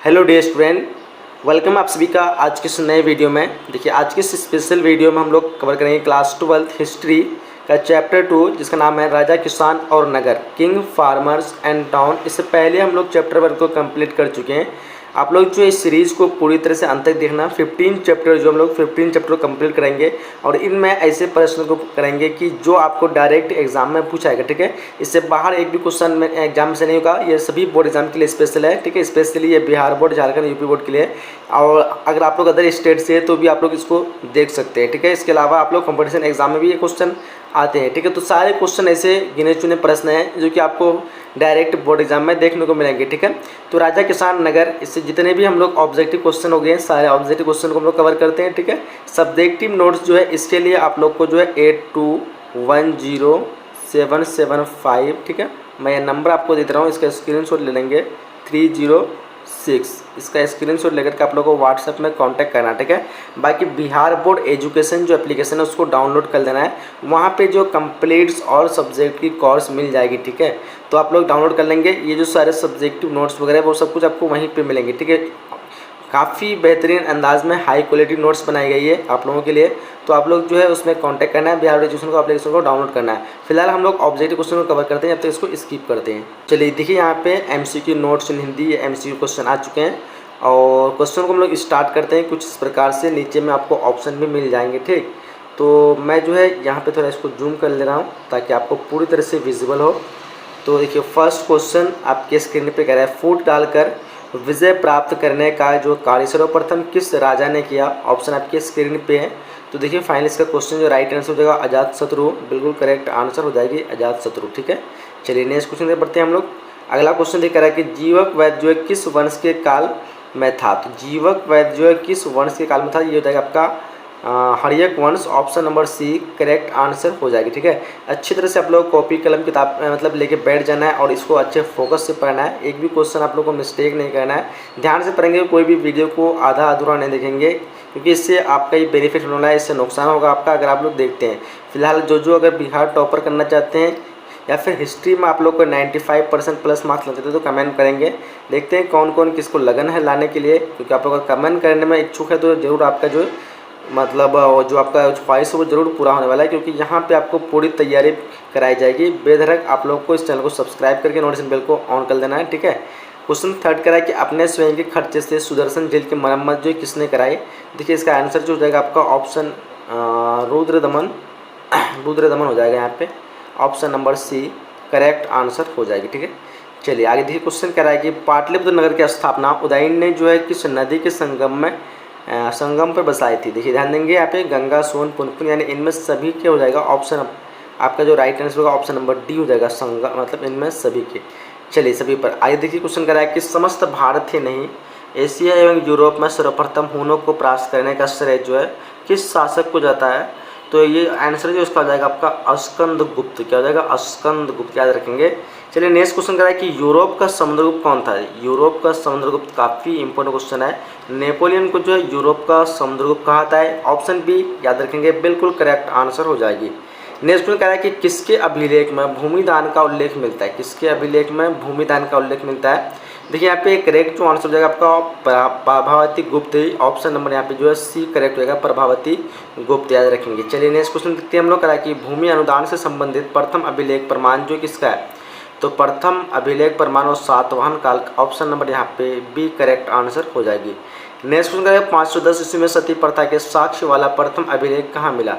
Hello dear student, welcome आप सभी का आज के इस नए वीडियो में। देखिए आज के इस स्पेशल वीडियो में हम लोग कवर करेंगे क्लास 12 हिस्ट्री का चैप्टर 2 जिसका नाम है राजा किसान और नगर, किंग फार्मर्स एंड टाउन। इससे पहले हम लोग चैप्टर 1 को कंप्लीट कर चुके हैं। आप लोग जो इस सीरीज़ को पूरी तरह से अंत तक देखना। 15 चैप्टर जो हम लोग 15 चैप्टर को कंप्लीट करेंगे और इनमें ऐसे प्रश्न को करेंगे कि जो आपको डायरेक्ट एग्जाम में पूछाएगा। ठीक है, इससे बाहर एक भी क्वेश्चन में एग्जाम से नहीं होगा। ये सभी बोर्ड एग्जाम के लिए स्पेशल है। ठीक है, स्पेशली ये Bihar board, Jharkhand, UP board के लिए। और अगर आप लोग अदर स्टेट से तो भी आप लोग इसको देख सकते हैं। ठीक है, इसके अलावा आप लोग कंपटीशन एग्जाम में भी ये क्वेश्चन आते हैं। ठीक है, तो सारे क्वेश्चन ऐसे गिने चुने प्रश्न हैं जो कि आपको डायरेक्ट बोर्ड एग्जाम में देखने को मिलेंगे। ठीक है, तो राजा किसान नगर, इससे जितने भी हम लोग ऑब्जेक्टिव क्वेश्चन हो गए सारे ऑब्जेक्टिव क्वेश्चन को हम लोग कवर करते हैं। ठीक है, सब्जेक्टिव नोट्स जो है इसके लिए आप लोग को जो है 8210,775। ठीक है, मैं ये नंबर आपको दे रहा हूँ, इसका स्क्रीनशॉट ले लेंगे 306। इसका स्क्रीनशॉट लेकर के आप लोगों को व्हाट्सएप में कांटेक्ट करना। ठीक है, बाकी बिहार बोर्ड एजुकेशन जो एप्लीकेशन है उसको डाउनलोड कर लेना है। वहाँ पे जो कंप्लीट्स और सब्जेक्ट की कोर्स मिल जाएगी। ठीक है, तो आप लोग डाउनलोड कर लेंगे। ये जो सारे सब्जेक्टिव नोट्स वगैरह वो सब कुछ आपको वहीं पे मिलेंगे। ठीक है, काफ़ी बेहतरीन अंदाज में हाई क्वालिटी नोट्स बनाई गई है आप लोगों के लिए। तो आप लोग जो है उसमें कांटेक्ट करना है, बिहार एजुकेशन को एप्लीकेशन को डाउनलोड करना है। फिलहाल हम लोग ऑब्जेक्टिव क्वेश्चन को कवर करते हैं, जब तक इसको स्किप करते हैं। चलिए देखिए यहाँ पे एमसीक्यू नोट्स इन हिंदी, ये एमसीक्यू क्वेश्चन आ चुके हैं और क्वेश्चन को हम लोग स्टार्ट करते हैं कुछ इस प्रकार से। नीचे में आपको ऑप्शन भी मिल जाएंगे। ठीक, तो मैं जो है यहाँ पे थोड़ा इसको जूम कर ले रहा हूँ ताकि आपको पूरी तरह से विजिबल हो। तो देखिए फर्स्ट क्वेश्चन आपके स्क्रीन पे कह रहा है, फूट डालकर विजय प्राप्त करने का जो कार्य सर्वप्रथम किस राजा ने किया। ऑप्शन आपके स्क्रीन पे है। तो देखिए फाइनल इसका क्वेश्चन जो राइट आंसर हो जाएगा अजातशत्रु, बिल्कुल करेक्ट आंसर हो जाएगी अजातशत्रु। ठीक है, चलिए नेक्स्ट क्वेश्चन पे बढ़ते हैं हम लोग। अगला क्वेश्चन देख रहा है कि जीवक वैद्य जो है किस वंश के काल में था। तो जीवक वैद्य जो है किस वंश के काल में था, ये हो जाएगा आपका हर्यक वंश। Option number C correct answer हो जाएगी। ठीक है, अच्छी तरह से आप लोग कॉपी कलम किताब मतलब लेके बैठ जाना है और इसको अच्छे फोकस से पढ़ना है। एक भी क्वेश्चन आप लोग को मिस्टेक नहीं करना है, ध्यान से पढ़ेंगे। कोई भी वीडियो को आधा अधूरा नहीं देखेंगे क्योंकि इससे आपका ही बेनिफिट होने वाला है, इससे नुकसान होगा आपका अगर आप लोग देखते हैं। फिलहाल जो अगर बिहार टॉपर करना चाहते हैं या फिर हिस्ट्री में आप लोग को 95% प्लस मार्क्स लगते थे तो कमेंट करेंगे। देखते हैं कौन कौन किसको लगन है लाने के लिए, क्योंकि आप लोग कमेंट करने में इच्छुक है तो ज़रूर आपका जो मतलब जो आपका ख्वाहिश है वो ज़रूर पूरा होने वाला है, क्योंकि यहाँ पे आपको पूरी तैयारी कराई जाएगी। बेधड़क आप लोग को इस चैनल को सब्सक्राइब करके नोटिफिकेशन बेल को ऑन कर देना है। ठीक है, क्वेश्चन थर्ड करा है कि अपने स्वयं के खर्चे से सुदर्शन झील की मरम्मत जो किसने कराई। देखिए इसका आंसर जो हो जाएगा आपका ऑप्शन रुद्रदमन हो जाएगा यहाँ पे। Option number C correct answer हो जाएगी। ठीक है, चलिए आगे देखिए क्वेश्चन कह रहा है कि पाटलिपुत्र नगर की स्थापना उदयन ने जो है किस नदी के संगम पर बसाई थी। देखिए ध्यान देंगे यहाँ पे गंगा, सोन, पुनपुन, यानी इनमें सभी के हो जाएगा ऑप्शन आपका जो राइट आंसर होगा ऑप्शन नंबर डी हो जाएगा, संगम मतलब इनमें सभी के। चलिए सभी पर आगे देखिए क्वेश्चन कर रहा है कि समस्त भारत ही नहीं एशिया एवं यूरोप में सर्वप्रथम हुनों को परास्त करने का श्रेय जो है किस शासक को जाता है। तो ये आंसर जो इसका हो जाएगा आपका स्कंदगुप्त। क्या हो जाएगा, स्कंदगुप्त, याद रखेंगे। चलिए नेक्स्ट क्वेश्चन करा है कि यूरोप का समुद्रगुप्त कौन था। यूरोप का समुद्रगुप्त काफ़ी इंपॉर्टेंट क्वेश्चन है। नेपोलियन को जो है यूरोप का समुद्रगुप्त कहा था है। ऑप्शन बी याद रखेंगे, बिल्कुल करेक्ट आंसर हो जाएगी। नेक्स्ट क्वेश्चन कह रहा है कि किसके अभिलेख में भूमिदान का उल्लेख मिलता है। किसके अभिलेख में भूमिदान का उल्लेख मिलता है। देखिए यहाँ पे करेक्ट जो आंसर हो जाएगा आपका प्रभावती गुप्त। ऑप्शन नंबर यहाँ पे जो है सी करेक्ट होगा, प्रभावती गुप्त, याद रखेंगे। चलिए नेक्स्ट क्वेश्चन देखते हैं हम लोग करा कि भूमि अनुदान से संबंधित प्रथम अभिलेख प्रमाण जो किसका है। तो प्रथम अभिलेख प्रमाण और सातवाहन काल, ऑप्शन नंबर यहाँ पे बी करेक्ट आंसर हो जाएगी। नेक्स्ट क्वेश्चन करें 510 ईस्वी में सती प्रथा के साक्ष्य वाला प्रथम अभिलेख कहाँ मिला।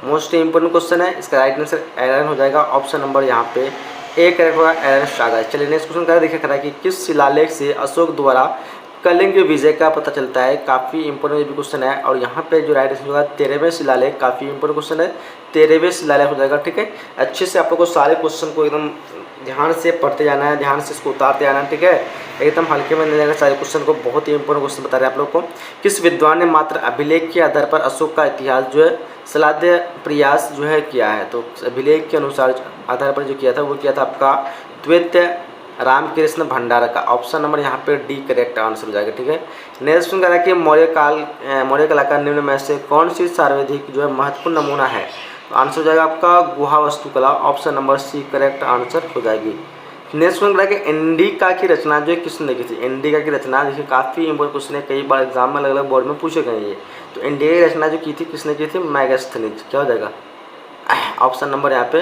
मोस्ट इंपोर्टेंट क्वेश्चन है, इसका राइट आंसर एरन हो जाएगा। ऑप्शन नंबर यहाँ पे ए करेक्ट होगा, एरन सागर। चलिए नेक्स्ट क्वेश्चन करें, देखिए करा कि किस शिलालेख से अशोक द्वारा कलिंग विजय का पता चलता है। काफ़ी इंपॉर्टेंट भी क्वेश्चन है और यहाँ पे जो राइट आंसर होगा 13वें शिलालेख, काफ़ी इंपॉर्टेंट क्वेश्चन है, 13वें शिलालेख हो जाएगा। ठीक है, अच्छे से आप लोग को सारे क्वेश्चन को एकदम ध्यान से पढ़ते जाना है, ध्यान से इसको उतारते जाना है। ठीक है, एकदम हल्के में नहीं लेना सारे क्वेश्चन को, बहुत ही इंपॉर्टेंट क्वेश्चन बता रहे हैं आप लोग को। किस विद्वान ने मात्र अभिलेख के आधार पर अशोक का इतिहास जो है सलाद्य प्रयास जो है किया है। तो अभिलेख के अनुसार आधार पर जो किया था वो किया था आपका द्वैत्य रामकृष्ण भंडारा का। ऑप्शन नंबर यहाँ पे डी करेक्ट आंसर हो जाएगा। ठीक है, नेक्स्ट क्वेश्चन कह रहा है कि मौर्य कला का निम्न में से कौन सी सर्वाधिक जो है महत्वपूर्ण नमूना है। तो आंसर हो जाएगा आपका गुहा वास्तुकला। Option number C correct answer हो जाएगी। नेक्स्ट क्वेश्चन कि इंडिका की रचना जो है किसने की थी। इंडिका की रचना देखिए काफ़ी इंपॉर्टेंट क्वेश्चन है, कई बार एग्जाम में अलग अलग बोर्ड में पूछे गए ये। तो इंडिका की रचना जो की थी किसने की थी, मैगस्थनीज। क्या हो जाएगा ऑप्शन नंबर यहाँ पे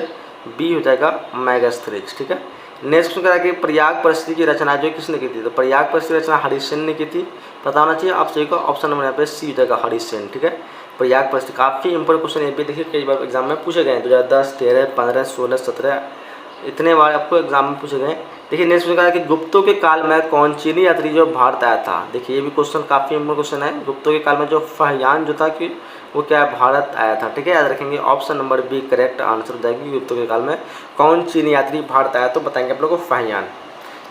बी हो जाएगा मैगस्थनीज। ठीक है। नेक्स्ट क्वेश्चन करा कि प्रयाग परिस्थिति की रचना जो किसने की थी। तो प्रयाग परिस्थिति की रचना हरिसेन ने की थी, पता होना चाहिए आप सही को। ऑप्शन नंबर यहाँ पे सी हो जाएगा हरिसेन। ठीक है। प्रयाग परिस्थिति काफ़ी इंपॉर्टेंट क्वेश्चन ये भी देखिए कई बार एग्जाम में पूछे गए 2010, 13, 15, 16, 17 इतने बार आपको एग्जाम में पूछे गए। देखिए नेक्स्ट क्वेश्चन कि गुप्तों के काल में कौन चीनी यात्री जो भारत आया था। देखिए ये भी क्वेश्चन काफ़ी इंपॉर्टेंट क्वेश्चन है। गुप्तों के काल में जो फहियान जो था कि वो क्या है, भारत आया था। ठीक है, याद रखेंगे। Option number B correct answer हो जाएगी। गुप्तों के काल में कौन चीनी यात्री भारत आया, तो बताएंगे आप लोग को फहियान।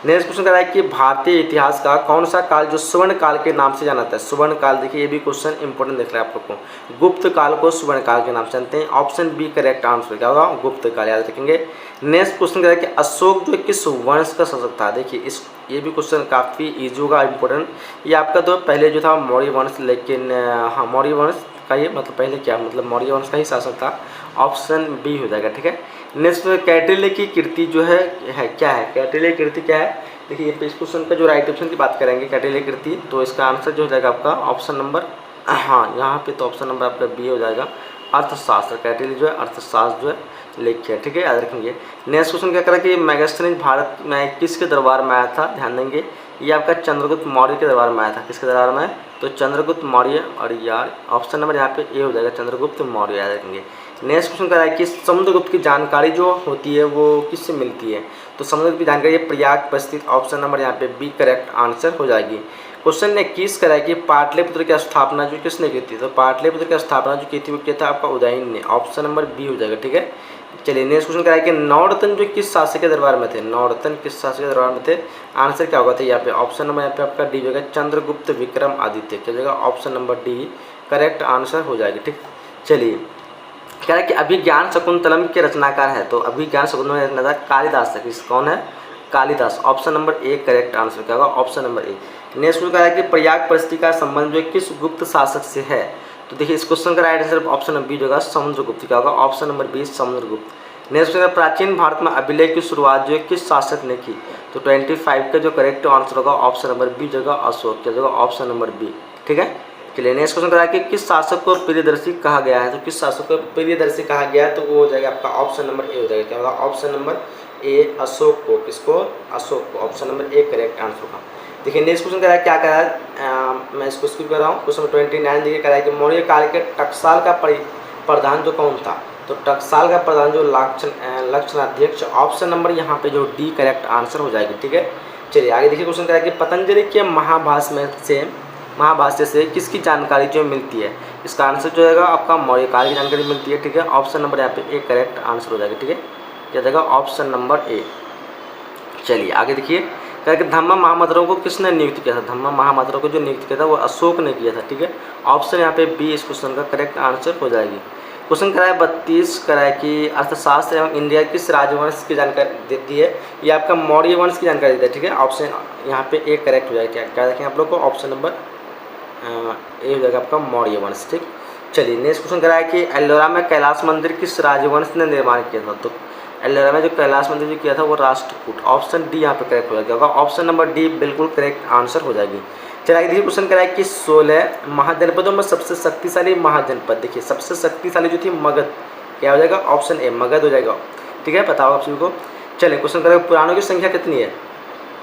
नेक्स्ट क्वेश्चन है कि भारतीय इतिहास का कौन सा काल जो स्वर्ण काल के नाम से जाना जाता है। स्वर्ण काल देखिए ये भी क्वेश्चन इंपॉर्टेंट दिख रहा है आप लोग को। गुप्त काल को स्वर्ण काल के नाम से जानते हैं। ऑप्शन बी करेक्ट आंसर क्या होगा, गुप्त काल, याद रखेंगे। नेक्स्ट क्वेश्चन है कि अशोक जो किस वंश का शासक था। देखिए इस ये भी क्वेश्चन काफ़ी ईजी होगा, इंपॉर्टेंट। ये आपका तो पहले जो था मौर्य वंश, लेकिन हाँ मौर्य वंश का ये मतलब पहले क्या मतलब मौर्य वंश का ही शासक था। ऑप्शन बी हो जाएगा। ठीक है। नेक्स्ट कौटिल्य की कीर्ति जो है क्या है, कौटिल्य की कीर्ति क्या है। देखिए इस क्वेश्चन का जो राइट ऑप्शन की बात करेंगे कौटिल्य कीर्ति, तो इसका आंसर जो हो जाएगा आपका ऑप्शन नंबर हाँ यहाँ पे तो ऑप्शन नंबर आपका बी हो जाएगा अर्थशास्त्र। कौटिल्य जो है अर्थशास्त्र जो है लेख्य है। ठीक है, याद रखेंगे। नेक्स्ट क्वेश्चन क्या करें कि मैगस्थनीज भारत में किसके दरबार में आया था। ध्यान देंगे ये आपका चंद्रगुप्त मौर्य के दरबार में आया था। किसके दरबार में, तो चंद्रगुप्त मौर्य। और यार ऑप्शन नंबर यहाँ पे ए हो जाएगा चंद्रगुप्त मौर्य, याद रखेंगे। नेक्स्ट क्वेश्चन क्या है कि समुद्रगुप्त की जानकारी जो होती है वो किससे मिलती है। तो समुद्रगुप्त की जानकारी प्रयाग पर स्थित। ऑप्शन नंबर यहाँ पे बी करेक्ट आंसर हो जाएगी। क्वेश्चन ने 21 करा कि पाटलिपुत्र की स्थापना जो किसने की थी। तो पाटलिपुत्र की स्थापना जो की थी वो किया था आपका उदयन ने। ऑप्शन नंबर बी हो जाएगा। ठीक है, चलिए नेक्स्ट क्वेश्चन करा कि नौरतन जो किस शासक के दरबार में थे। नौरतन किस शासक के दरबार में थे, आंसर क्या होगा था यहाँ पे। ऑप्शन नंबर यहाँ पे आपका डी हो जाएगा चंद्रगुप्त विक्रम आदित्य। क्या जाएगा, option number D correct answer हो जाएगी। ठीक, चलिए कह रहा है कि अभिज्ञान शकुंतलम के रचनाकार है। तो अभिज्ञान शकुंतलम के रचनाकार कालिदास है। किस कौन है, Kalidas. Option number A correct answer क्या होगा, ऑप्शन नंबर ए। नेक्स्ट कह रहा है कि प्रयाग परिस्थिति का संबंध जो किस गुप्त शासक से है। तो देखिए इस क्वेश्चन का right answer option number B होगा समुद्रगुप्त। क्या होगा, option number B Samudragupta. Next question प्राचीन भारत में अभिलेख की शुरुआत जो है किस शासक ने की। तो 25 का जो करेक्ट आंसर होगा ऑप्शन नंबर बी जगह अशोक। क्या जगह, ऑप्शन नंबर बी। ठीक है, चलिए नेक्स्ट क्वेश्चन करा कि किस शासक को प्रियदर्शी कहा गया है। तो किस शासक को प्रियदर्शी कहा गया है, तो वो हो जाएगा आपका ऑप्शन नंबर ए हो जाएगा। क्या होगा, ऑप्शन नंबर ए अशोक को। किसको, अशोक को। Option number A correct answer होगा। देखिए नेक्स्ट क्वेश्चन करा क्या करा है, मैं इसको स्किप कर रहा हूँ। क्वेश्चन नंबर 29 देखिए करा है कि मौर्य काल के टकसाल का प्रधान जो कौन था। तो टकसाल का प्रधान जो लक्षणाध्यक्ष। ऑप्शन नंबर यहाँ पे जो डी करेक्ट आंसर हो जाएगी। ठीक है, चलिए आगे देखिए क्वेश्चन करा कि पतंजलि के महाभाष्य से किसकी जानकारी जो मिलती है। इसका आंसर जो है आपका मौर्य काल की जानकारी मिलती है। ठीक है, ऑप्शन नंबर यहाँ पे ए करेक्ट आंसर हो जाएगा। ठीक है, क्या जाएगा, ऑप्शन नंबर ए। चलिए आगे देखिए क्या कि धम्मा महामंत्रों को किसने नियुक्त किया था। धम्मा महामंत्रों को जो नियुक्त किया था वो अशोक ने किया था। ठीक है, ऑप्शन यहाँ पे बी इस क्वेश्चन का करेक्ट आंसर हो जाएगी। क्वेश्चन कराए 32 कराए कि अर्थशास्त्र एवं इंडिया किस राजवंश की जानकारी देती है। ये आपका मौर्य वंश की जानकारी देता है। ठीक है, ऑप्शन यहाँ पे ए करेक्ट हो जाएगा। क्या देखें आप लोग को, ऑप्शन नंबर ए हो जाएगा आपका मौर्य वंश। ठीक, चलिए नेक्स्ट क्वेश्चन कराया कि एल्लोरा में कैलाश मंदिर किस राजवंश ने निर्माण किया था। तो एल्लोरा में जो कैलाश मंदिर जो किया था वो राष्ट्रकूट। ऑप्शन डी यहाँ पे करेक्ट हो जाएगा। ऑप्शन नंबर डी बिल्कुल करेक्ट आंसर हो जाएगी। चलिए देखिए क्वेश्चन कराया कि 16 महाजनपदों में सबसे शक्तिशाली महाजनपद। देखिए सबसे शक्तिशाली जो थी मगध। क्या हो जाएगा, ऑप्शन ए मगध हो जाएगा। ठीक है, बताओ आप सभी को। चलिए क्वेश्चन करें पुराणों की संख्या कितनी है।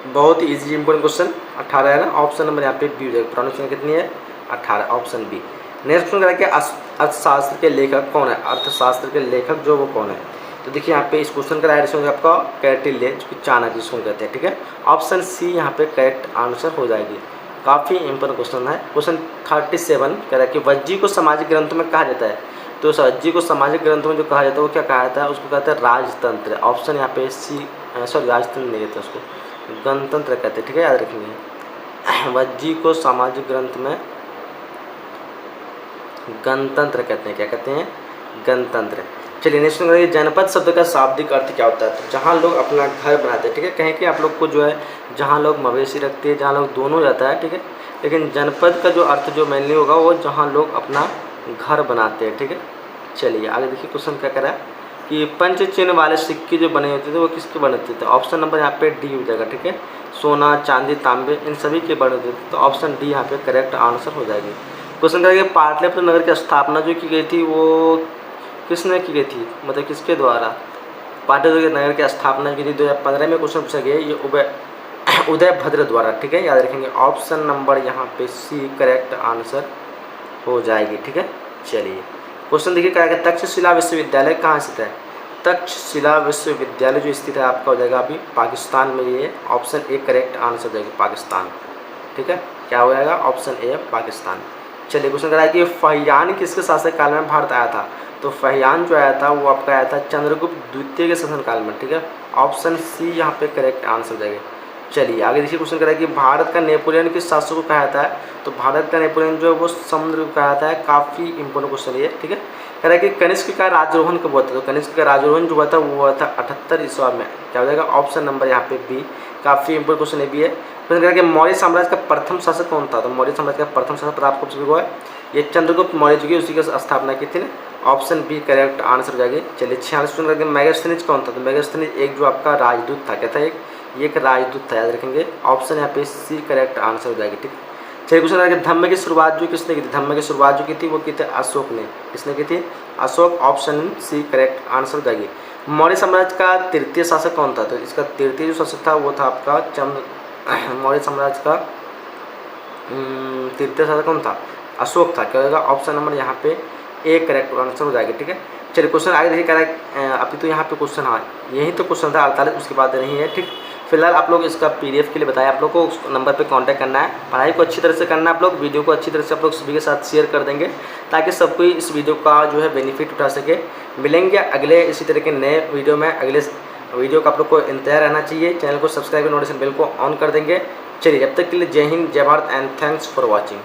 बहुत ही ईजी इंपॉर्टेंट क्वेश्चन 18 है ना। ऑप्शन नंबर यहाँ पे बी हो जाएगा। पुराणों की संख्या कितनी है, 18, ऑप्शन बी। नेक्स्ट क्वेश्चन करें कि अर्थशास्त्र के लेखक कौन है। अर्थशास्त्र के लेखक जो वो कौन है। तो देखिए यहाँ पे इस क्वेश्चन का राइट आंसर आपका कौटिल्य जो कि चाणक्य जिसको कहते हैं। ठीक है, ऑप्शन सी यहाँ पे करेक्ट आंसर हो जाएगी। काफ़ी इंपॉर्टेंट क्वेश्चन है। क्वेश्चन 37 कह रहा है कि वज्जी को सामाजिक ग्रंथों में कहा जाता है। तो वज्जी को सामाजिक ग्रंथों में जो कहा जाता है वो क्या कहा जाता है, उसको कहते हैं राजतंत्र। ऑप्शन यहाँ पे सी, सॉरी राजतंत्र नहीं कहते उसको, गणतंत्र कहते हैं। ठीक है, याद रखेंगे वज्जी को सामाजिक ग्रंथ में गणतंत्र कहते हैं। क्या कहते हैं, गणतंत्र। चलिए नेक्स्ट करिए जनपद शब्द का शाब्दिक अर्थ क्या होता है। तो जहाँ लोग अपना घर बनाते हैं। ठीक है, कहें कि आप लोग को जो है जहाँ लोग मवेशी रखते हैं, जहाँ लोग दोनों जाता है। ठीक है, लेकिन जनपद का जो अर्थ जो मेनली होगा वो जहाँ लोग अपना घर बनाते हैं। ठीक है, चलिए आगे देखिए क्वेश्चन क्या करा है। कि पंच चिन्ह वाले सिक्के जो बने होते थे वो किसके बने होते थे? ऑप्शन नंबर यहाँ पे डी हो जाएगा, ठीक है। सोना, चांदी, तांबे इन सभी के बने होते थे, तो ऑप्शन डी यहाँ पे करेक्ट आंसर हो जाएगी। क्वेश्चन करेंगे पाटलिपुत्र नगर की स्थापना जो की गई थी वो किसने की गई थी, मतलब किसके द्वारा पाटलिपुत्र नगर की स्थापना की थी? 2015 में क्वेश्चन पूछा गया, ये उदय भद्र द्वारा, ठीक है, याद रखेंगे। ऑप्शन नंबर यहाँ पे सी करेक्ट आंसर हो जाएगी, ठीक है। चलिए क्वेश्चन देखिए क्या है, तक्षशिला विश्वविद्यालय कहाँ स्थित है? तक्षशिला विश्वविद्यालय जो स्थित है आपका हो जाएगा अभी पाकिस्तान में, ये ऑप्शन ए करेक्ट आंसर हो जाएगी, पाकिस्तान, ठीक है। क्या हो जाएगा? Option A Pakistan. चलिए क्वेश्चन करा है कि फहियान किसके शासक काल में भारत आया था? तो फहियान जो आया था वो आपका आया था चंद्रगुप्त द्वितीय के शासनकाल में, ठीक है। ऑप्शन सी यहाँ पे करेक्ट आंसर हो जाएगा। चलिए आगे देखिए क्वेश्चन करा है कि भारत का नेपोलियन किस शासक को कहा जाता है? तो भारत का नेपोलियन जो है वो समुद्र को कहा जाता है। काफ़ी इंपॉर्टेंट क्वेश्चन ये, ठीक है। कह रहा है कि कनिष्क का राज्यारोहण कब हुआ था? तो कनिष्क का राज्यारोहण जो हुआ था वो हुआ था 78 ईस्वी में। क्या हो जाएगा? ऑप्शन नंबर यहाँ पे बी। काफ़ी इंपॉर्टेंट क्वेश्चन ये भी है। क्वेश्चन कह रहा है कि मौर्य साम्राज्य का प्रथम शासक कौन था? तो मौर्य साम्राज्य का प्रथम शासक पता आपको सभी को है, ये चंद्रगुप्त मौर्य जो कि उसी की स्थापना की थी ना। ऑप्शन बी करेक्ट आंसर हो जाएगी। चलिए 46 क्वेश्चन करके मेगास्थनीज कौन था? तो मेगास्थनीज एक जो आपका राजदूत था, क्या था? एक राजदूत था, याद रखेंगे। ऑप्शन यहाँ पे सी करेक्ट आंसर हो जाएगी, ठीक। चलिए क्वेश्चन है कि धम्म की शुरुआत जो किसने की थी? धम्म की शुरुआत जो की थी वो की थी अशोक ने। किसने की थी? Ashoka. Option C correct answer हो जाएगी। मौर्य साम्राज्य का तृतीय शासक कौन था? तो इसका तृतीय जो शासक था वो था आपका मौर्य साम्राज्य का तृतीय शासक कौन था? अशोक था। क्या होगा? ऑप्शन नंबर यहाँ पे ए करेक्ट आंसर हो जाएगी, ठीक है। चलिए क्वेश्चन आगे देखिए कह रहा है अभी तो यहाँ पे क्वेश्चन, हाँ यही तो क्वेश्चन था 48, उसके बाद नहीं है, ठीक। फिलहाल आप लोग इसका पीडीएफ के लिए बताया, आप लोग को उस नंबर पे कांटेक्ट करना है। पढ़ाई को अच्छी तरह से करना है आप लोग, वीडियो को अच्छी तरह से आप लोग सभी के साथ शेयर कर देंगे ताकि सब कोई इस वीडियो का जो है बेनिफिट उठा सके। मिलेंगे अगले इसी तरह के नए वीडियो में। अगले वीडियो का आप लोग को इंतजार रहना चाहिए। चैनल को सब्सक्राइब और नोटिफिकेशन बेल को ऑन कर देंगे। चलिए जब तक के लिए जय हिंद, जय Bharat and thanks for watching.